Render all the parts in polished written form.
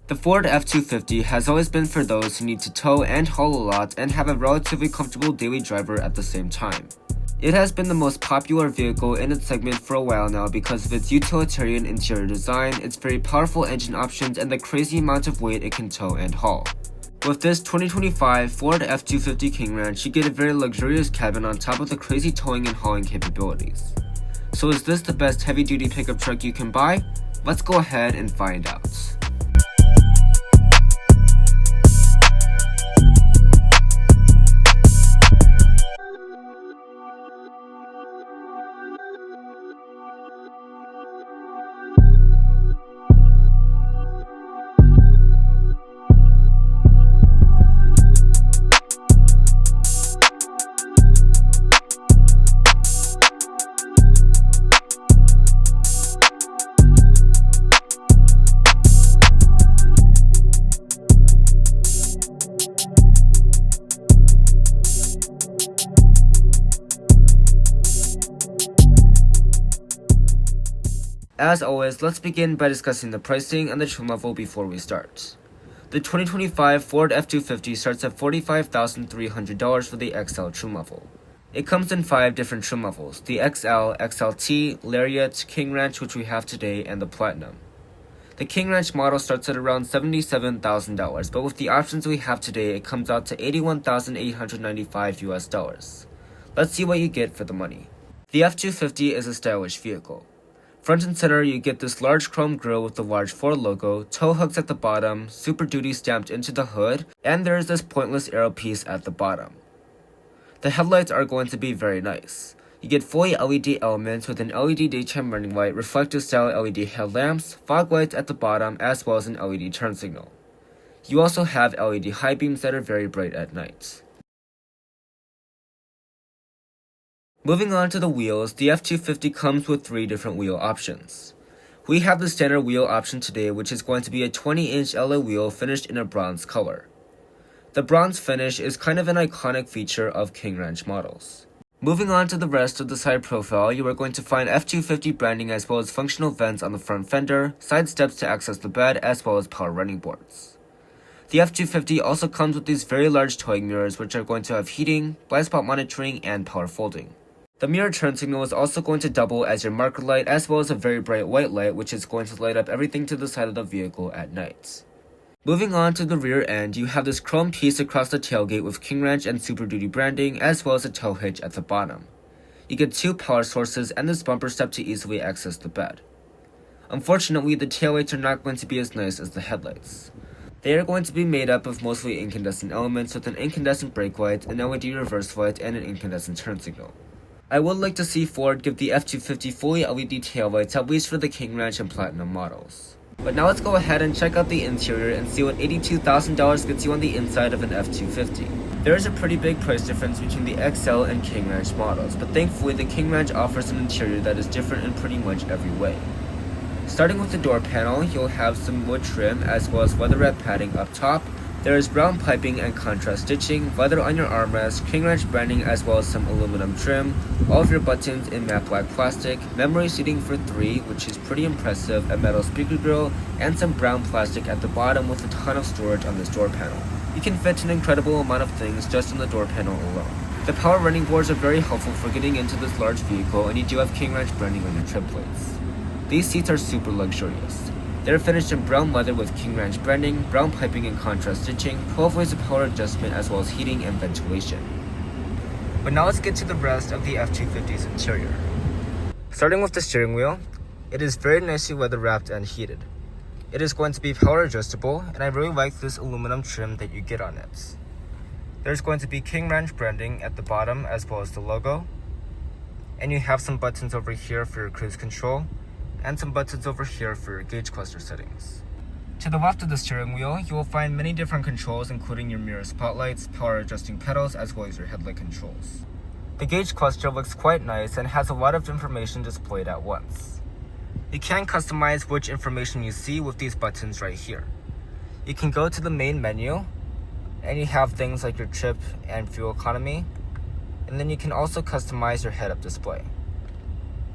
The Ford F-250 has always been for those who need to tow and haul a lot and have a relatively comfortable daily driver at the same time. It has been the most popular vehicle in its segment for a while now because of its utilitarian interior design, its very powerful engine options, and the crazy amount of weight it can tow and haul. With this 2025 Ford F-250 King Ranch, you get a very luxurious cabin on top of the crazy towing and hauling capabilities. So is this the best heavy-duty pickup truck you can buy? Let's go ahead and find out. As always, let's begin by discussing the pricing and the trim level before we start. The 2025 Ford F-250 starts at $45,300 for the XL trim level. It comes in 5 different trim levels: the XL, XLT, Lariat, King Ranch, which we have today, and the Platinum. The King Ranch model starts at around $77,000, but with the options we have today, it comes out to $81,895 US. Let's see what you get for the money. The F-250 is a stylish vehicle. Front and center, you get this large chrome grille with the large Ford logo, tow hooks at the bottom, Super Duty stamped into the hood, and there is this pointless arrow piece at the bottom. The headlights are going to be very nice. You get fully LED elements with an LED daytime running light, reflective style LED headlamps, fog lights at the bottom, as well as an LED turn signal. You also have LED high beams that are very bright at night. Moving on to the wheels, the F-250 comes with 3 different wheel options. We have the standard wheel option today, which is going to be a 20-inch alloy wheel finished in a bronze color. The bronze finish is kind of an iconic feature of King Ranch models. Moving on to the rest of the side profile, you are going to find F-250 branding as well as functional vents on the front fender, side steps to access the bed, as well as power running boards. The F-250 also comes with these very large towing mirrors, which are going to have heating, blind spot monitoring, and power folding. The mirror turn signal is also going to double as your marker light, as well as a very bright white light, which is going to light up everything to the side of the vehicle at night. Moving on to the rear end, you have this chrome piece across the tailgate with King Ranch and Super Duty branding, as well as a tow hitch at the bottom. You get 2 power sources and this bumper step to easily access the bed. Unfortunately, the taillights are not going to be as nice as the headlights. They are going to be made up of mostly incandescent elements with an incandescent brake light, an LED reverse light, and an incandescent turn signal. I would like to see Ford give the F-250 fully LED taillights, at least for the King Ranch and Platinum models. But now let's go ahead and check out the interior and see what $82,000 gets you on the inside of an F-250. There is a pretty big price difference between the XL and King Ranch models, but thankfully the King Ranch offers an interior that is different in pretty much every way. Starting with the door panel, you'll have some wood trim as well as leather wrap padding up top. There is brown piping and contrast stitching, leather on your armrest, King Ranch branding, as well as some aluminum trim, all of your buttons in matte black plastic, memory seating for 3, which is pretty impressive, a metal speaker grill, and some brown plastic at the bottom with a ton of storage on this door panel. You can fit an incredible amount of things just on the door panel alone. The power running boards are very helpful for getting into this large vehicle, and you do have King Ranch branding on your trim plates. These seats are super luxurious. They're finished in brown leather with King Ranch branding, brown piping and contrast stitching, 12 ways of power adjustment, as well as heating and ventilation. But now let's get to the rest of the F-250's interior. Starting with the steering wheel, it is very nicely leather wrapped and heated. It is going to be power adjustable, and I really like this aluminum trim that you get on it. There's going to be King Ranch branding at the bottom as well as the logo, and you have some buttons over here for your cruise control, and some buttons over here for your gauge cluster settings. To the left of the steering wheel, you will find many different controls, including your mirror spotlights, power adjusting pedals, as well as your headlight controls. The gauge cluster looks quite nice and has a lot of information displayed at once. You can customize which information you see with these buttons right here. You can go to the main menu, and you have things like your trip and fuel economy, and then you can also customize your head-up display.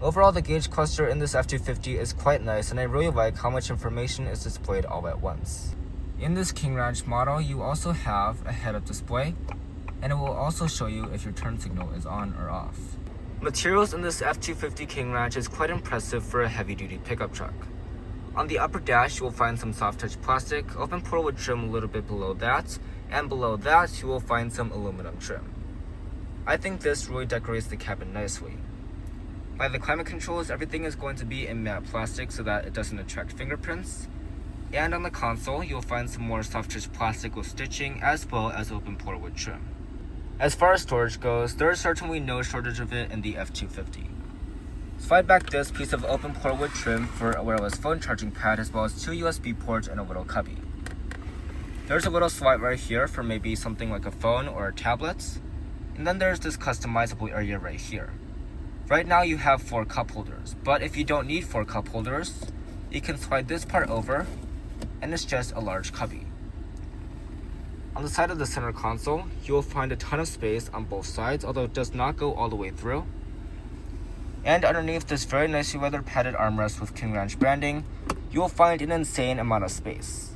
Overall, the gauge cluster in this F-250 is quite nice, and I really like how much information is displayed all at once. In this King Ranch model, you also have a head-up display, and it will also show you if your turn signal is on or off. Materials in this F-250 King Ranch is quite impressive for a heavy-duty pickup truck. On the upper dash, you will find some soft-touch plastic, open portal trim a little bit below that, and below that, you will find some aluminum trim. I think this really decorates the cabin nicely. By the climate controls, everything is going to be in matte plastic so that it doesn't attract fingerprints. And on the console, you'll find some more soft-touch plastic with stitching as well as open portal trim. As far as storage goes, there is certainly no shortage of it in the F-250. Slide back this piece of open portal trim for a wireless phone charging pad as well as 2 USB ports and a little cubby. There's a little slot right here for maybe something like a phone or a tablet. And then there's this customizable area right here. Right now you have 4 cup holders, but if you don't need 4 cup holders, you can slide this part over and it's just a large cubby. On the side of the center console, you will find a ton of space on both sides, although it does not go all the way through. And underneath this very nicely leather padded armrest with King Ranch branding, you will find an insane amount of space.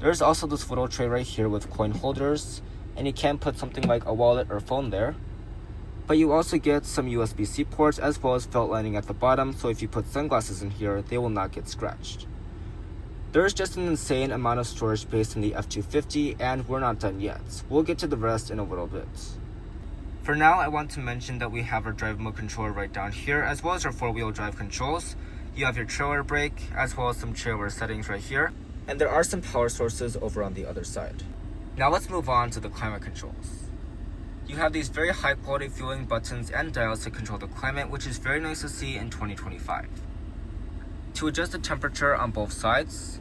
There's also this little tray right here with coin holders, and you can put something like a wallet or phone there. But you also get some USB-C ports as well as felt lining at the bottom, so if you put sunglasses in here, they will not get scratched. There is just an insane amount of storage space in the F-250, and we're not done yet. We'll get to the rest in a little bit. For now, I want to mention that we have our drive mode controller right down here, as well as our 4-wheel drive controls. You have your trailer brake, as well as some trailer settings right here, and there are some power sources over on the other side. Now let's move on to the climate controls. You have these very high quality fueling buttons and dials to control the climate, which is very nice to see in 2025. To adjust the temperature on both sides,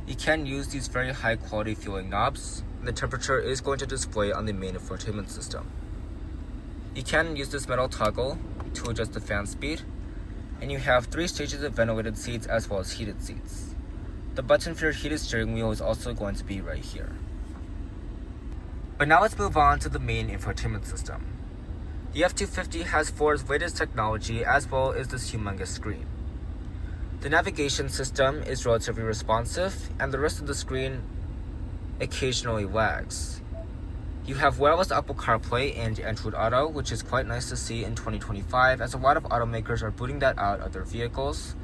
you can use these very high quality fueling knobs, and the temperature is going to display on the main infotainment system. You can use this metal toggle to adjust the fan speed, and you have 3 stages of ventilated seats as well as heated seats. The button for your heated steering wheel is also going to be right here. But now let's move on to the main infotainment system. The F-250 has Ford's latest technology as well as this humongous screen. The navigation system is relatively responsive, and the rest of the screen occasionally lags. You have wireless Apple CarPlay and Android Auto, which is quite nice to see in 2025 as a lot of automakers are booting that out of their vehicles.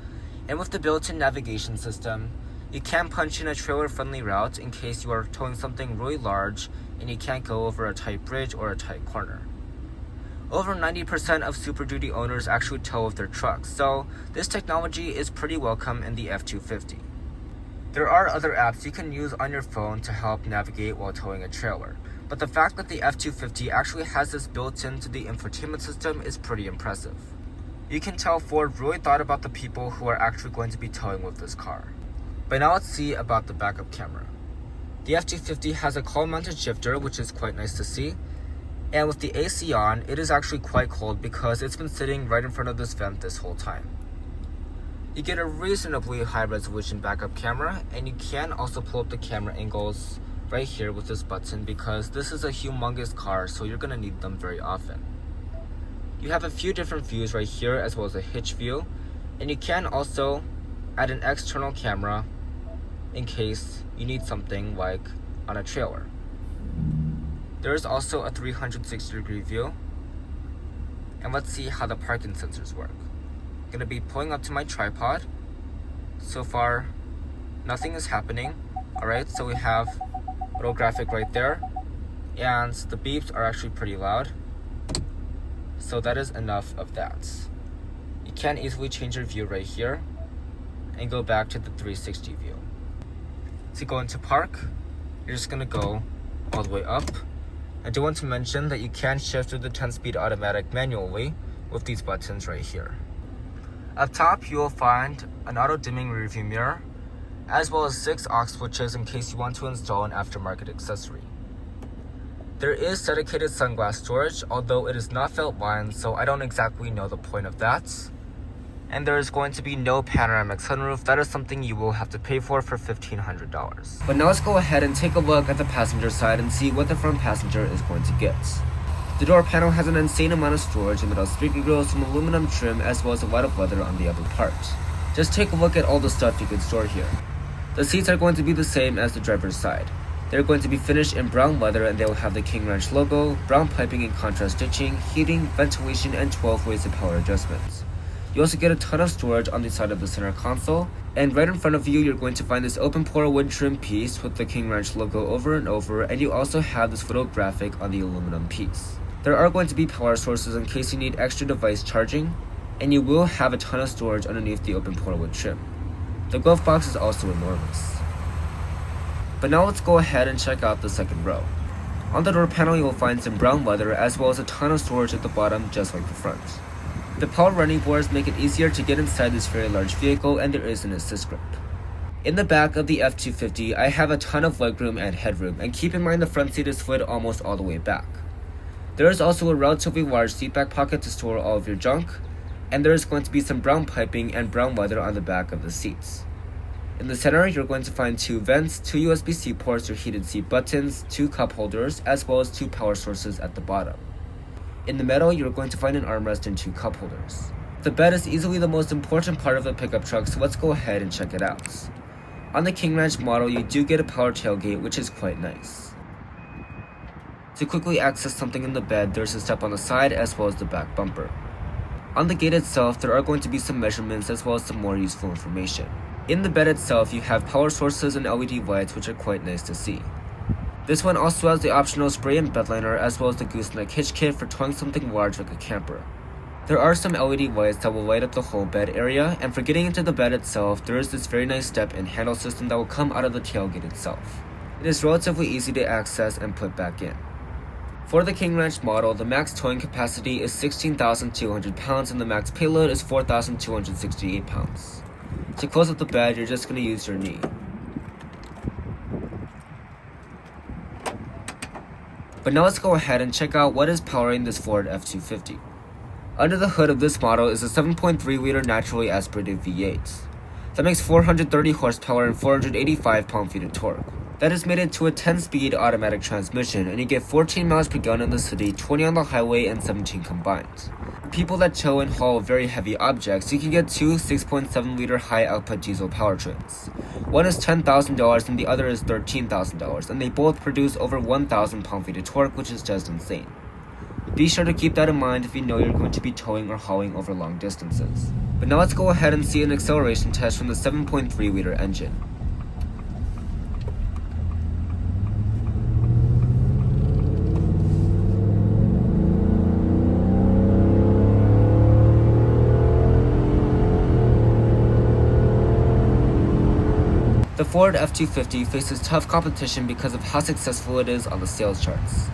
And with the built-in navigation system, you can punch in a trailer-friendly route in case you are towing something really large and you can't go over a tight bridge or a tight corner. Over 90% of Super Duty owners actually tow with their trucks, so this technology is pretty welcome in the F-250. There are other apps you can use on your phone to help navigate while towing a trailer, but the fact that the F-250 actually has this built into the infotainment system is pretty impressive. You can tell Ford really thought about the people who are actually going to be towing with this car. But now let's see about the backup camera. The F-250 has a column-mounted shifter, which is quite nice to see. And with the AC on, it is actually quite cold because it's been sitting right in front of this vent this whole time. You get a reasonably high resolution backup camera, and you can also pull up the camera angles right here with this button because this is a humongous car, so you're going to need them very often. You have a few different views right here as well as a hitch view, and you can also add an external camera in case you need something like on a trailer. There is also a 360-degree view, and let's see how the parking sensors work. I'm going to be pulling up to my tripod. So far, nothing is happening. Alright, so we have a little graphic right there, and the beeps are actually pretty loud. So that is enough of that. You can easily change your view right here and go back to the 360 view. To go into park, you're just going to go all the way up. I do want to mention that you can shift to the 10-speed automatic manually with these buttons right here. Up top, you will find an auto-dimming rearview mirror, as well as 6 aux switches in case you want to install an aftermarket accessory. There is dedicated sunglass storage, although it is not felt lined, so I don't exactly know the point of that. And there is going to be no panoramic sunroof. That is something you will have to pay for $1,500. But now let's go ahead and take a look at the passenger side and see what the front passenger is going to get. The door panel has an insane amount of storage and metal speaker grills, some aluminum trim, as well as a lot of leather on the upper part. Just take a look at all the stuff you can store here. The seats are going to be the same as the driver's side. They're going to be finished in brown leather and they will have the King Ranch logo, brown piping and contrast stitching, heating, ventilation, and 12 ways of power adjustments. You also get a ton of storage on the side of the center console, and right in front of you you're going to find this open pore wood trim piece with the King Ranch logo over and over, and you also have this little graphic on the aluminum piece. There are going to be power sources in case you need extra device charging, and you will have a ton of storage underneath the open pore wood trim. The glove box is also enormous. But now let's go ahead and check out the second row. On the door panel you will find some brown leather as well as a ton of storage at the bottom just like the front. The power running boards make it easier to get inside this very large vehicle, and there is an assist grip. In the back of the F-250 I have a ton of legroom and headroom, and keep in mind the front seat is slid almost all the way back. There is also a relatively large seat back pocket to store all of your junk, and there is going to be some brown piping and brown leather on the back of the seats. In the center, you're going to find 2 vents, 2 USB-C ports, your heated seat buttons, 2 cup holders, as well as 2 power sources at the bottom. In the middle, you're going to find an armrest and 2 cup holders. The bed is easily the most important part of the pickup truck, so let's go ahead and check it out. On the King Ranch model, you do get a power tailgate, which is quite nice. To quickly access something in the bed, there's a step on the side as well as the back bumper. On the gate itself, there are going to be some measurements as well as some more useful information. In the bed itself, you have power sources and LED lights, which are quite nice to see. This one also has the optional spray and bed liner as well as the gooseneck hitch kit for towing something large like a camper. There are some LED lights that will light up the whole bed area, and for getting into the bed itself, there is this very nice step and handle system that will come out of the tailgate itself. It is relatively easy to access and put back in. For the King Ranch model, the max towing capacity is 16,200 pounds and the max payload is 4,268 pounds. To close up the bed, you're just going to use your knee. But now let's go ahead and check out what is powering this Ford F-250. Under the hood of this model is a 7.3-liter naturally aspirated V8. That makes 430 horsepower and 485 pound-feet of torque. That is mated to a 10-speed automatic transmission, and you get 14 miles per gallon in the city, 20 on the highway, and 17 combined. For people that tow and haul very heavy objects, you can get 2 6.7-liter high-output diesel powertrains. One is $10,000 and the other is $13,000, and they both produce over 1,000 pound-feet of torque, which is just insane. Be sure to keep that in mind if you know you're going to be towing or hauling over long distances. But now let's go ahead and see an acceleration test from the 7.3-liter engine. The Ford F-250 faces tough competition because of how successful it is on the sales charts.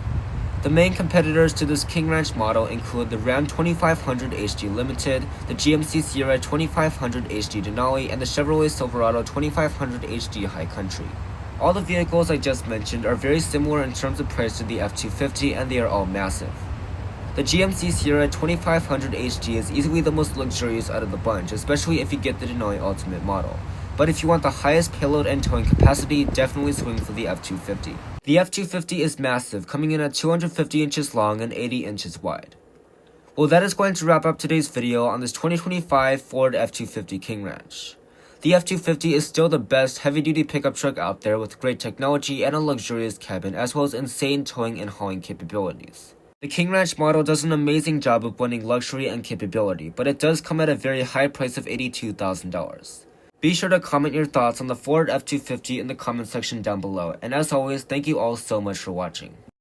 The main competitors to this King Ranch model include the Ram 2500 HD Limited, the GMC Sierra 2500 HD Denali, and the Chevrolet Silverado 2500 HD High Country. All the vehicles I just mentioned are very similar in terms of price to the F-250, and they are all massive. The GMC Sierra 2500 HD is easily the most luxurious out of the bunch, especially if you get the Denali Ultimate model. But if you want the highest payload and towing capacity, definitely swing for the F-250. The F-250 is massive, coming in at 250 inches long and 80 inches wide. Well, that is going to wrap up today's video on this 2025 Ford F-250 King Ranch. The F-250 is still the best heavy-duty pickup truck out there with great technology and a luxurious cabin, as well as insane towing and hauling capabilities. The King Ranch model does an amazing job of blending luxury and capability, but it does come at a very high price of $82,000. Be sure to comment your thoughts on the Ford F-250 in the comment section down below, and as always, thank you all so much for watching.